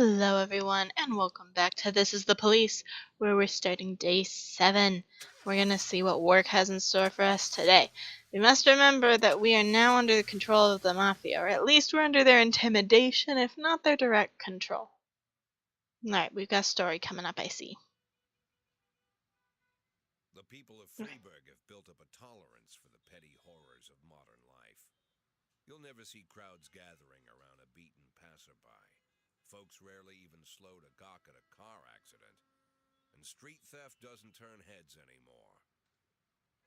Hello, everyone, and welcome back to This is the Police, where we're starting day 7. We're going to see what work has in store for us today. We must remember that we are now under the control of the Mafia, or at least we're under their intimidation, if not their direct control. Alright, we've got a story coming up, I see. The people of Freiburg have built up a tolerance for the petty horrors of modern life. You'll never see crowds gathering around a beaten passerby. Folks rarely even slow to gawk at a car accident. And street theft doesn't turn heads anymore.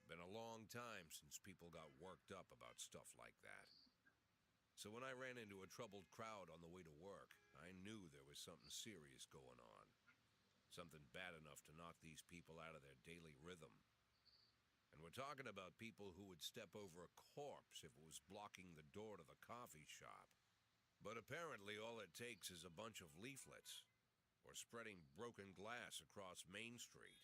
Been a long time since people got worked up about stuff like that. So when I ran into a troubled crowd on the way to work, I knew there was something serious going on. Something bad enough to knock these people out of their daily rhythm. And we're talking about people who would step over a corpse if it was blocking the door to the coffee shop. But apparently all it takes is a bunch of leaflets, or spreading broken glass across Main Street,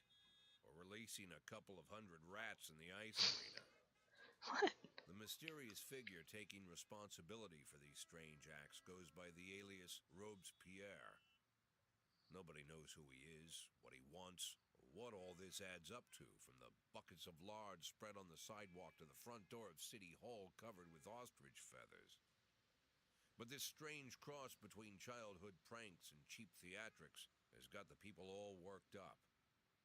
or releasing a couple of hundred rats in the ice arena. What? The mysterious figure taking responsibility for these strange acts goes by the alias Robespierre. Nobody knows who he is, what he wants, or what all this adds up to, from the buckets of lard spread on the sidewalk to the front door of City Hall covered with ostrich feathers. But this strange cross between childhood pranks and cheap theatrics has got the people all worked up.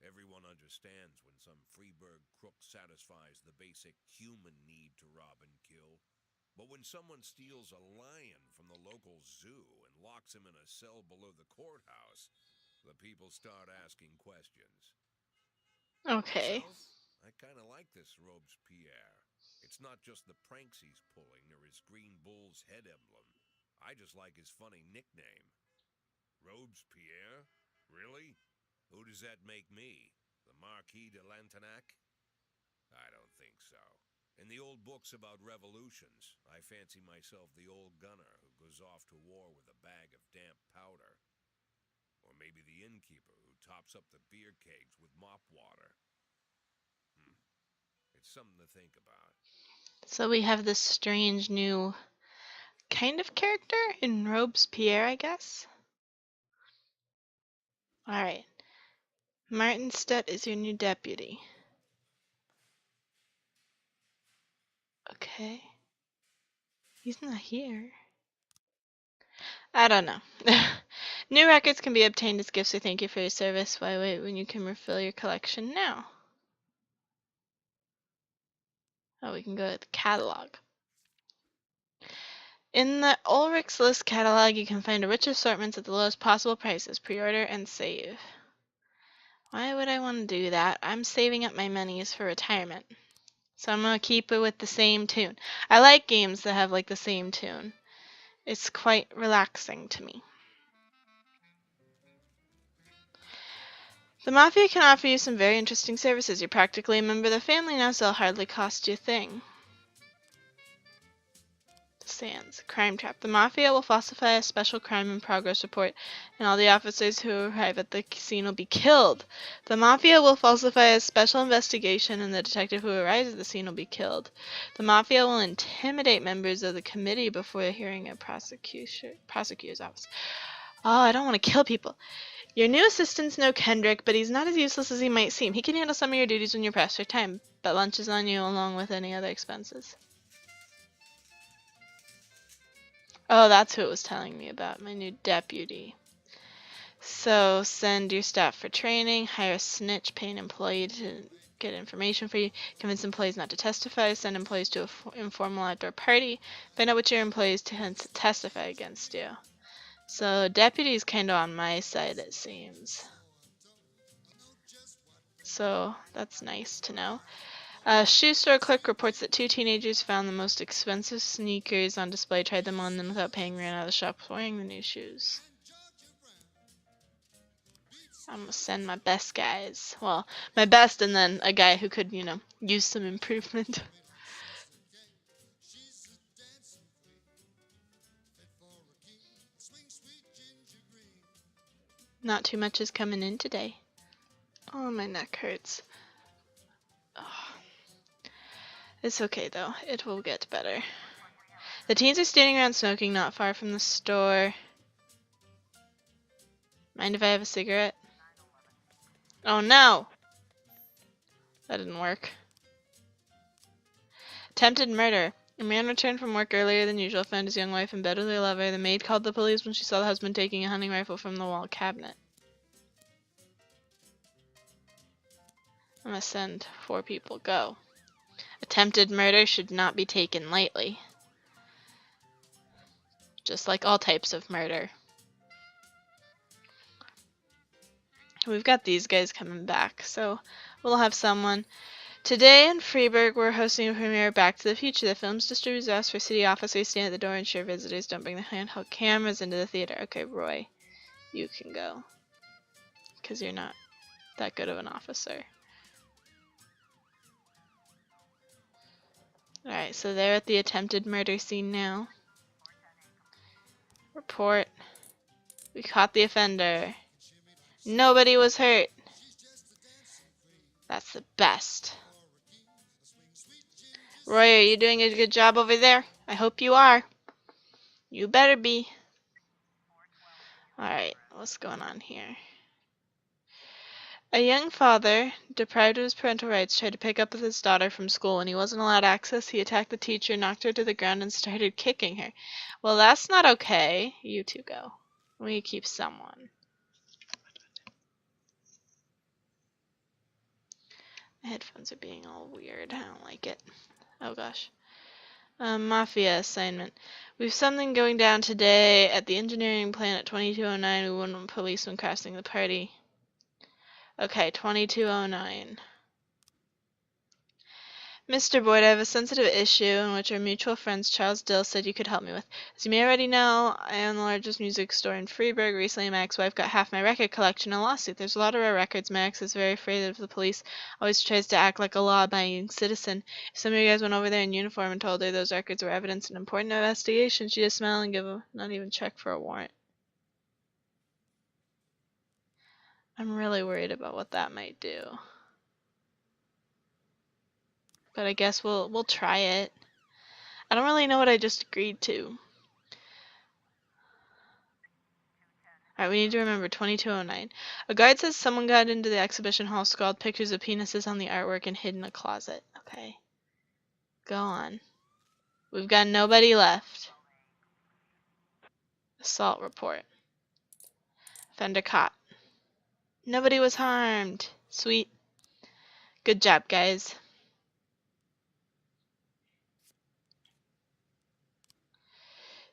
Everyone understands when some Freiburg crook satisfies the basic human need to rob and kill. But when someone steals a lion from the local zoo and locks him in a cell below the courthouse, the people start asking questions. Okay. Myself, I kind of like this Robespierre. It's not just the pranks he's pulling or his green bull's head emblem. I just like his funny nickname. Robespierre? Really? Who does that make me? The Marquis de Lantenac? I don't think so. In the old books about revolutions, I fancy myself the old gunner who goes off to war with a bag of damp powder. Or maybe the innkeeper who tops up the beer kegs with mop water. It's something to think about. So we have this strange new kind of character in Robespierre, I guess? Alright. Martin Stett is your new deputy. Okay. He's not here. I don't know. New records can be obtained as gifts or thank you for your service. Why wait when you can refill your collection now? Oh, we can go to the catalog. In the Ulrich's List catalog, you can find a rich assortment at the lowest possible prices. Pre-order and save. Why would I want to do that? I'm saving up my monies for retirement. So I'm going to keep it with the same tune. I like games that have like the same tune. It's quite relaxing to me. The Mafia can offer you some very interesting services. You're practically a member of the family now, so it'll hardly cost you a thing. The Sands. Crime Trap. The Mafia will falsify a special crime in progress report, and all the officers who arrive at the scene will be killed. The Mafia will falsify a special investigation, and the detective who arrives at the scene will be killed. The Mafia will intimidate members of the committee before the hearing at prosecutor's office. Oh, I don't want to kill people. Your new assistant's no Kendrick, but he's not as useless as he might seem. He can handle some of your duties when you're pressed for time, but lunch is on you along with any other expenses. Oh, that's who it was telling me about, my new deputy. So send your staff for training, hire a snitch, pay an employee to get information for you, convince employees not to testify, send employees to an informal outdoor party, find out which your employees to testify against you. So deputy's kind of on my side, it seems. So that's nice to know. A shoe store clerk reports that 2 teenagers found the most expensive sneakers on display, tried them on, then without paying ran out of the shop wearing the new shoes. I'm gonna send my best guys. Well, my best and then a guy who could, use some improvement. Not too much is coming in today. Oh, my neck hurts. Oh. It's okay though. It will get better. The teens are standing around smoking not far from the store. Mind if I have a cigarette? Oh no! That didn't work. Attempted murder. A man returned from work earlier than usual, found his young wife in bed with her lover. The maid called the police when she saw the husband taking a hunting rifle from the wall cabinet. I'm gonna send 4 people. Go. Attempted murder should not be taken lightly. Just like all types of murder. We've got these guys coming back, so we'll have someone. Today in Freiburg, we're hosting a premiere of Back to the Future. The film's distributors ask for city officers to stand at the door and ensure visitors don't bring their handheld cameras into the theater. Okay, Roy, you can go. Because you're not that good of an officer. Alright, so they're at the attempted murder scene now. Report. We caught the offender. Nobody was hurt. That's the best. Roy, are you doing a good job over there? I hope you are. You better be. Alright, what's going on here? A young father, deprived of his parental rights, tried to pick up his daughter from school. When he wasn't allowed access, he attacked the teacher, knocked her to the ground, and started kicking her. Well, that's not okay. You two go. We keep someone. My headphones are being all weird. I don't like it. Oh gosh. Mafia assignment. We've something going down today at the engineering plant at 2209. We want policemen crossing the party. Okay, 2209. Mr. Boyd, I have a sensitive issue in which our mutual friends Charles Dill said you could help me with. As you may already know, I own the largest music store in Freiburg. Recently, my ex-wife got half my record collection in a lawsuit. There's a lot of rare records. My ex is very afraid of the police. Always tries to act like a law-abiding citizen. If some of you guys went over there in uniform and told her those records were evidence in an important investigation, she'd just smile and give a not even check for a warrant. I'm really worried about what that might do. But I guess we'll try it. I don't really know what I just agreed to. Alright, we need to remember 2209. A guard says someone got into the exhibition hall, scrawled pictures of penises on the artwork, and hid in a closet. Okay. Go on. We've got nobody left. Assault report. Offender caught. Nobody was harmed. Sweet. Good job, guys.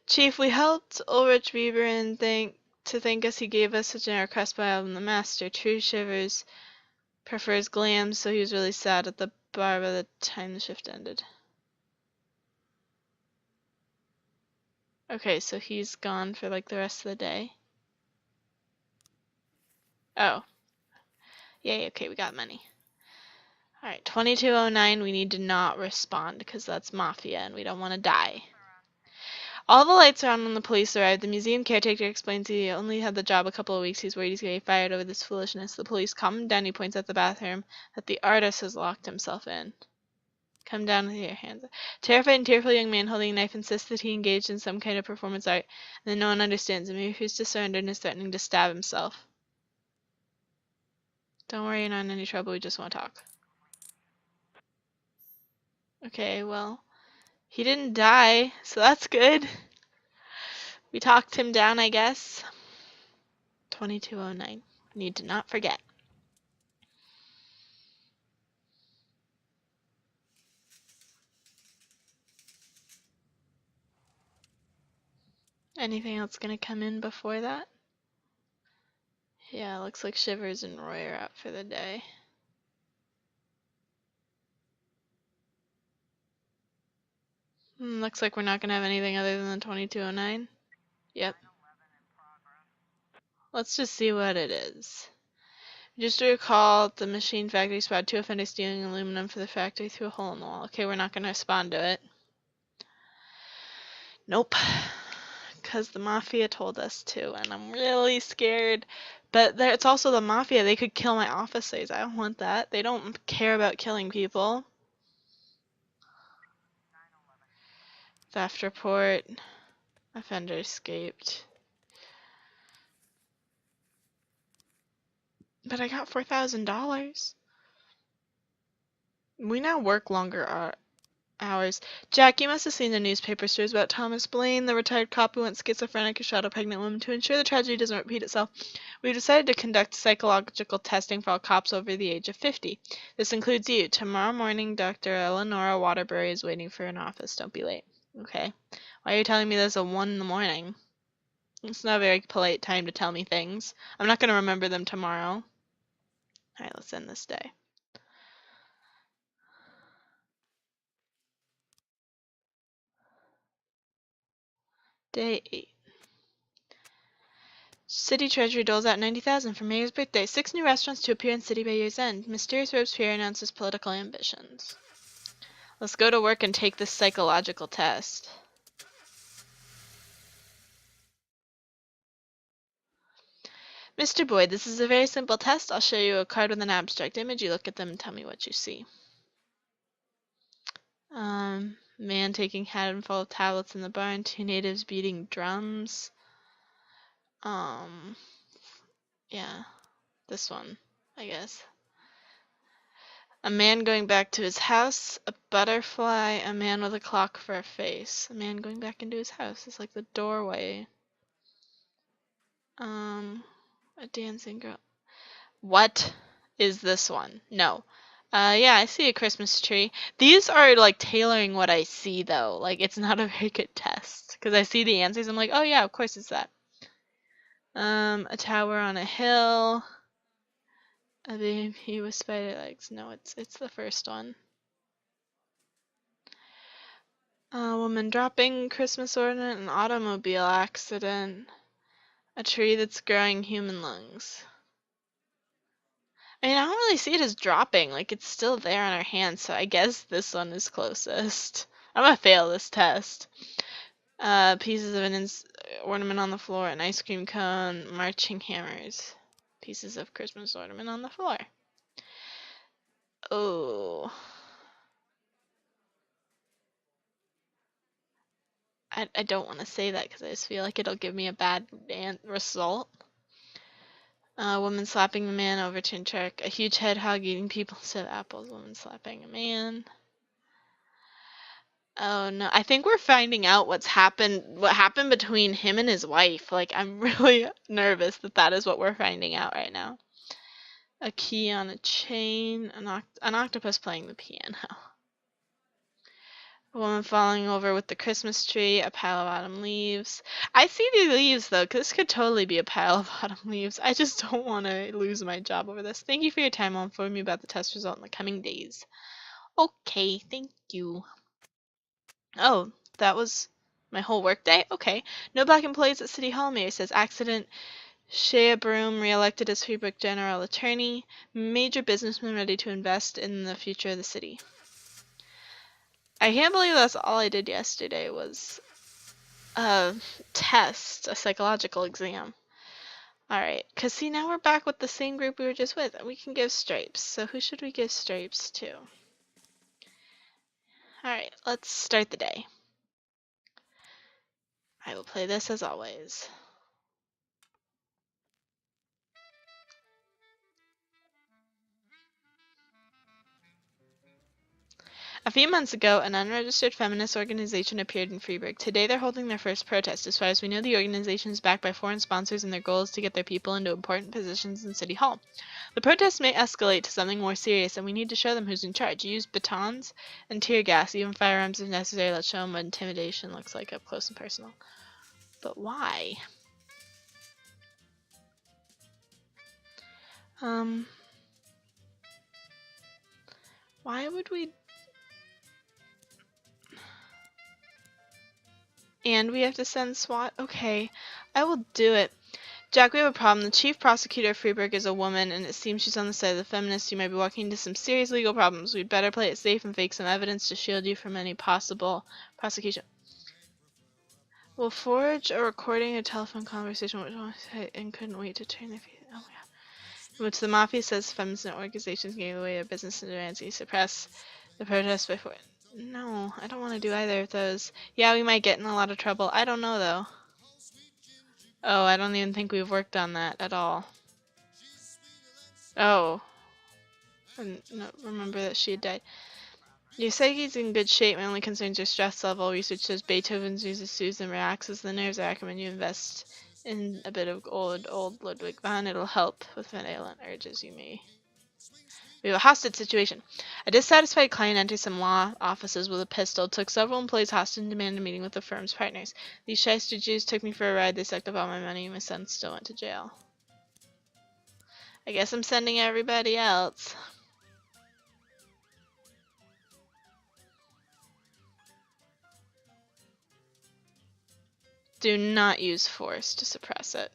Chief, we helped Ulrich Bieber and thank us he gave us such an request by album The Master. True Shivers prefers glam, so he was really sad at the bar by the time the shift ended. Okay, so he's gone for like the rest of the day. Oh. Yay, okay, we got money. Alright, 2209, we need to not respond because that's mafia and we don't want to die. All the lights are on when the police arrive. The museum caretaker explains he only had the job a couple of weeks. He's worried he's going to get fired over this foolishness. The police calm him down. He points out the bathroom that the artist has locked himself in. Come down with your hands. Terrified and tearful young man holding a knife insists that he engaged in some kind of performance art and that no one understands him. He refuses to surrender and is threatening to stab himself. Don't worry, you're not in any trouble. We just want to talk. Okay, well, he didn't die, so that's good. We talked him down, I guess. 2209. Need to not forget. Anything else gonna come in before that? Yeah, looks like Shivers and Roy are out for the day. Looks like we're not gonna have anything other than the 2209. Yep. Let's just see what it is. Just to recall, the machine factory spotted 2 offenders stealing aluminum for the factory through a hole in the wall. Okay, we're not gonna respond to it. Nope. Because the mafia told us to, and I'm really scared. But it's also the mafia. They could kill my officers. I don't want that. They don't care about killing people. Theft report. Offender escaped. But I got $4,000. We now work longer hours. Jack, you must have seen the newspaper stories about Thomas Blaine, the retired cop who went schizophrenic and shot a pregnant woman. To ensure the tragedy doesn't repeat itself, we've decided to conduct psychological testing for all cops over the age of 50. This includes you. Tomorrow morning, Dr. Eleonora Waterbury is waiting for an office. Don't be late. Okay. Why are you telling me there's a 1 in the morning? It's not a very polite time to tell me things. I'm not going to remember them tomorrow. Alright, let's end this day. Day 8. City Treasury doles out 90,000 for Mayor's birthday. 6 new restaurants to appear in city by year's end. Mysterious Robespierre announces political ambitions. Let's go to work and take this psychological test. Mr. Boyd, this is a very simple test. I'll show you a card with an abstract image. You look at them and tell me what you see. Man taking handful of tablets in the barn. 2 natives beating drums. Yeah, this one, I guess. A man going back to his house, a butterfly, a man with a clock for a face. A man going back into his house. It's like the doorway. A dancing girl. What is this one? No. Yeah, I see a Christmas tree. These are like tailoring what I see though. Like it's not a very good test. Because I see the answers, I'm like, oh yeah, of course it's that. A tower on a hill. A baby with spider legs. No, it's the first one. A woman dropping Christmas ornament, an automobile accident, a tree that's growing human lungs. I mean, I don't really see it as dropping, like it's still there on our hands, so I guess this one is closest. I'm gonna fail this test. Pieces of an ornament on the floor, an ice cream cone, marching hammers. Pieces of Christmas ornament on the floor. Oh. I don't want to say that because I just feel like it'll give me a bad result. A woman slapping a man, overturned truck. A huge hedgehog eating people instead of apples. Woman slapping a man. Oh no, I think we're finding out what happened between him and his wife. Like, I'm really nervous that is what we're finding out right now. A key on a chain, an octopus playing the piano. A woman falling over with the Christmas tree, a pile of autumn leaves. I see the leaves though, because this could totally be a pile of autumn leaves. I just don't want to lose my job over this. Thank you for your time. I'll inform you about the test result in the coming days. Okay, thank you. Oh, that was my whole workday? Okay. No black employees at City Hall, Mayor says. Accident. Shea Broom re-elected as Freeburg General Attorney. Major businessman ready to invest in the future of the city. I can't believe that's all I did yesterday was a test, a psychological exam. Alright, because see, now we're back with the same group we were just with, and we can give stripes. So who should we give stripes to? Alright, let's start the day. I will play this as always. A few months ago, an unregistered feminist organization appeared in Freeburg. Today they're holding their first protest. As far as we know, the organization is backed by foreign sponsors and their goal is to get their people into important positions in City Hall. The protest may escalate to something more serious, and we need to show them who's in charge. Use batons and tear gas, even firearms if necessary. Let's show them what intimidation looks like up close and personal. But why? Why would we... And we have to send SWAT? Okay, I will do it. Jack, we have a problem. The chief prosecutor of Freeburg is a woman, and it seems she's on the side of the feminists. You might be walking into some serious legal problems. We'd better play it safe and fake some evidence to shield you from any possible prosecution. We'll forge a recording of telephone conversation and couldn't wait to turn their feet. Oh my god. In which the mafia says feminist organizations gave away their business in advance. You suppress the protest before... No, I don't want to do either of those. Yeah, we might get in a lot of trouble. I don't know, though. Oh, I don't even think we've worked on that at all. Oh. I didn't remember that she had died. Your psyche's in good shape. My only concern is your stress level. Research says Beethoven's music soothes and relaxes the nerves. I recommend you invest in a bit of old Ludwig van. It'll help with violent urges you may. We have a hostage situation. A dissatisfied client enters some law offices with a pistol, took several employees hostage, and demanded a meeting with the firm's partners. These shyster Jews took me for a ride. They sucked up all my money. My son still went to jail. I guess I'm sending everybody else. Do not use force to suppress it.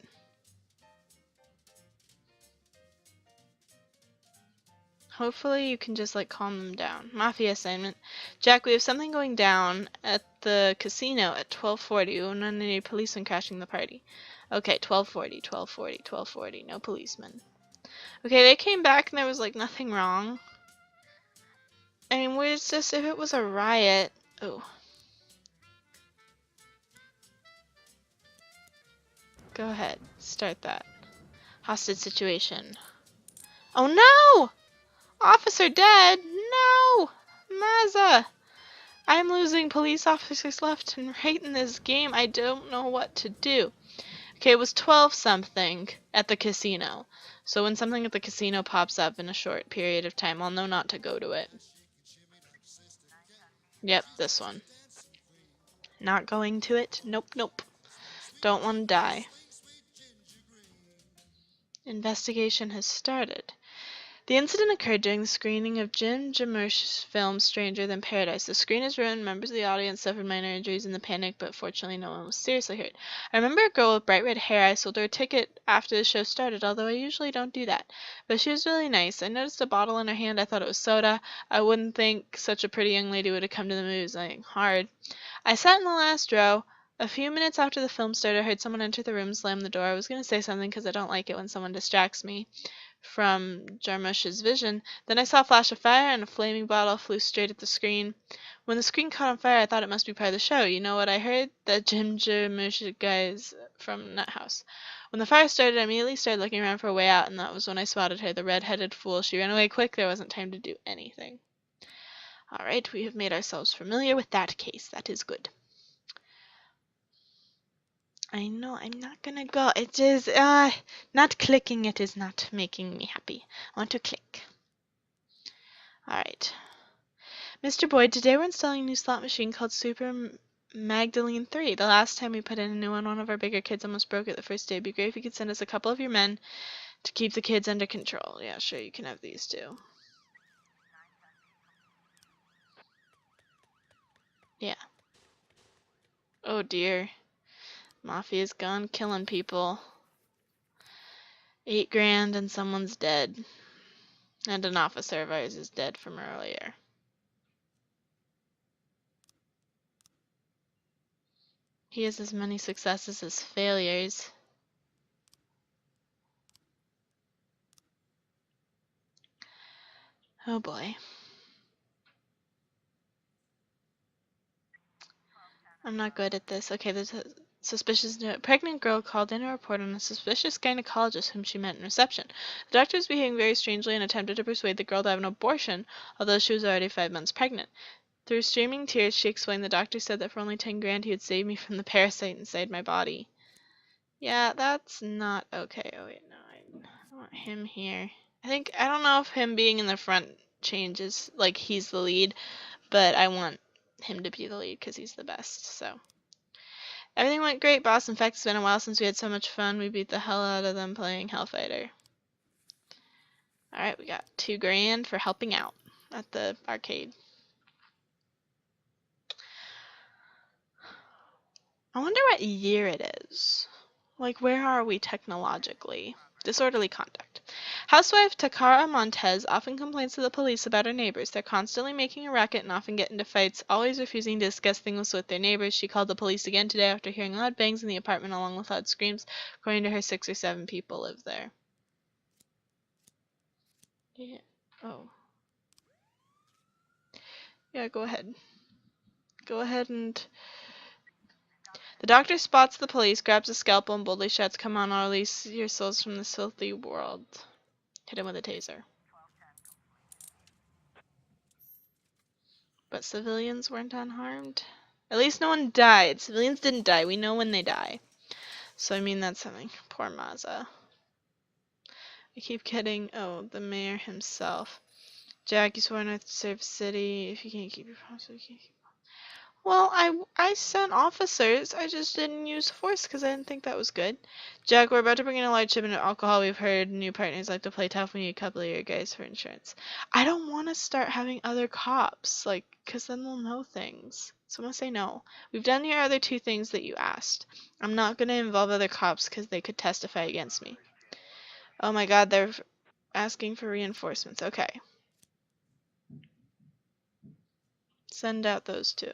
Hopefully you can just like calm them down. Mafia assignment. Jack, we have something going down at the casino at 12:40. We don't need any policemen crashing the party. Okay, 12:40, 12:40, 12:40. No policemen. Okay, they came back and there was like nothing wrong. I mean, where's this? If it was a riot. Oh. Go ahead. Start that. Hostage situation. Oh no! Officer dead! No! Mazza! I'm losing police officers left and right in this game. I don't know what to do. Okay, it was 12 something at the casino. So when something at the casino pops up in a short period of time, I'll know not to go to it. Yep, this one. Not going to it? Nope, nope. Don't want to die. Investigation has started. The incident occurred during the screening of Jim Jarmusch's film Stranger Than Paradise. The screen is ruined, members of the audience suffered minor injuries in the panic, but fortunately no one was seriously hurt. I remember a girl with bright red hair. I sold her a ticket after the show started, although I usually don't do that. But she was really nice. I noticed a bottle in her hand. I thought it was soda. I wouldn't think such a pretty young lady would have come to the movies hard. I sat in the last row. A few minutes after the film started, I heard someone enter the room, slam the door. I was going to say something because I don't like it when someone distracts me from Jarmusch's vision. Then I saw a flash of fire and a flaming bottle flew straight at the screen. When the screen caught on fire, I thought it must be part of the show. You know what I heard? That Jim Jarmusch guys from Nut House. When the fire started, I immediately started looking around for a way out, and that was when I spotted her, the red-headed fool. She ran away quick. There wasn't time to do anything. All right, we have made ourselves familiar with that case. That is good. I know, I'm not gonna go. It is, not clicking it is not making me happy. I want to click. Alright. Mr. Boyd, today we're installing a new slot machine called Super Magdalene 3. The last time we put in a new one of our bigger kids almost broke it the first day. It'd be great if you could send us a couple of your men to keep the kids under control. Yeah, sure, you can have these too. Yeah. Oh dear. Mafia's gone killing people. 8 grand and someone's dead. And an officer of ours is dead from earlier. He has as many successes as failures. Oh boy. I'm not good at this. Okay, there's a suspicious note. Pregnant girl called in a report on a suspicious gynecologist whom she met in reception. The doctor was behaving very strangely and attempted to persuade the girl to have an abortion, although she was already 5 months pregnant. Through streaming tears, she explained the doctor said that for only 10 grand he would save me from the parasite inside my body. Yeah, that's not okay. Oh wait, no, I want him here. I don't know if him being in the front changes, like he's the lead, but I want him to be the lead because he's the best, so. Everything went great, boss. In fact, it's been a while since we had so much fun. We beat the hell out of them playing Hellfighter. Alright, we got 2 grand for helping out at the arcade. I wonder what year it is. Like, where are we technologically? Disorderly conduct. Housewife Takara Montez often complains to the police about her neighbors. They're constantly making a racket and often get into fights, always refusing to discuss things with their neighbors. She called the police again today after hearing loud bangs in the apartment along with loud screams. According to her, 6 or 7 people live there. Yeah. Oh. Yeah, go ahead. Go ahead and... The doctor spots the police, grabs a scalpel, and boldly shouts, "Come on, I'll release your souls from this filthy world." Hit him with a taser. But civilians weren't unharmed. At least no one died. Civilians didn't die. We know when they die. So, I mean, that's something. Poor Mazza. I keep kidding. Oh, the mayor himself. Jack, you swore not to serve city. If you can't keep your promise, you can't keep. Well, I sent officers. I just didn't use force because I didn't think that was good. Jack, we're about to bring in a large shipment of alcohol. We've heard new partners like to play tough. We need a couple of your guys for insurance. I don't want to start having other cops, like, because then they'll know things. So I'm going to say no. We've done your other two things that you asked. I'm not going to involve other cops because they could testify against me. Oh my god, they're asking for reinforcements. Okay. Send out those two.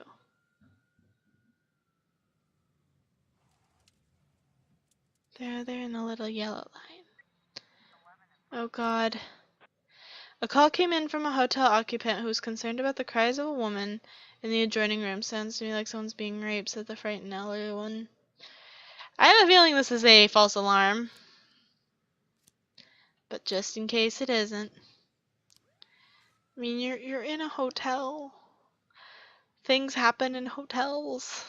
They're in a little yellow line. Oh god. A call came in from a hotel occupant who was concerned about the cries of a woman in the adjoining room. Sounds to me like someone's being raped, said the frightened elderly one. I have a feeling this is a false alarm. But just in case it isn't. I mean, you're in a hotel. Things happen in hotels.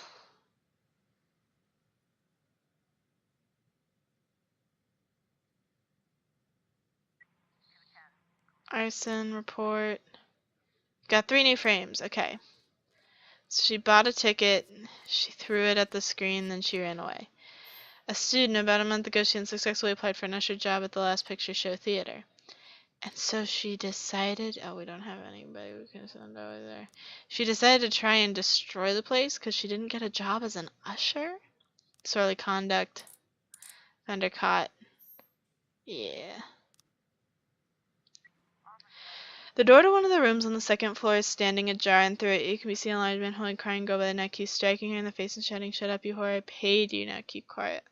Arson report. Got 3 new frames. Okay. So she bought a ticket, she threw it at the screen, then she ran away. A student, about a month ago, she unsuccessfully applied for an usher job at the Last Picture Show Theater. And so she decided, oh, we don't have anybody we can send over there. She decided to try and destroy the place because she didn't get a job as an usher? Disorderly conduct. Vendor caught. Yeah. The door to one of the rooms on the second floor is standing ajar, and through it you can be seen a large man holding a crying girl by the neck. He's striking her in the face and shouting, "Shut up, you whore, I paid you, now keep quiet."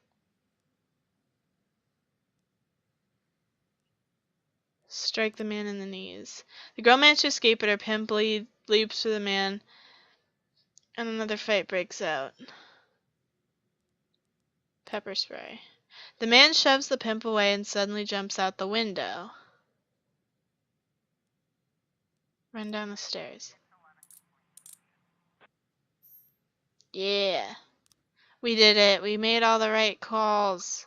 Strike the man in the knees. The girl manages to escape, but her pimp leaps through the man, and another fight breaks out. Pepper spray. The man shoves the pimp away and suddenly jumps out the window. Run down the stairs. Yeah. We did it. We made all the right calls.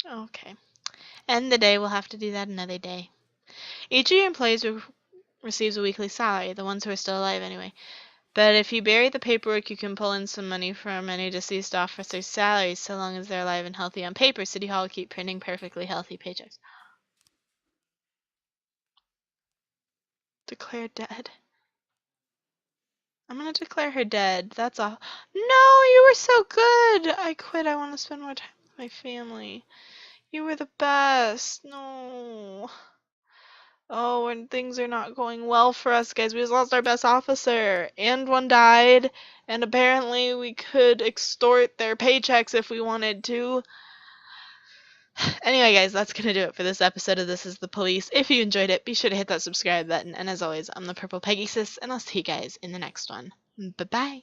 Okay. End the day. We'll have to do that another day. Each of your employees receives a weekly salary, the ones who are still alive anyway. But if you bury the paperwork, you can pull in some money from any deceased officers' salaries so long as they're alive and healthy on paper. City Hall will keep printing perfectly healthy paychecks. Declared dead. I'm gonna declare her dead. That's all. No, you were so good! I quit. I want to spend more time with my family. You were the best. No. Oh, and things are not going well for us, guys. We just lost our best officer, and one died, and apparently we could extort their paychecks if we wanted to. Anyway, guys, that's gonna do it for this episode of This Is the Police. If you enjoyed it, be sure to hit that subscribe button, and as always, I'm the Purple Pegasus, and I'll see you guys in the next one. Bye-bye.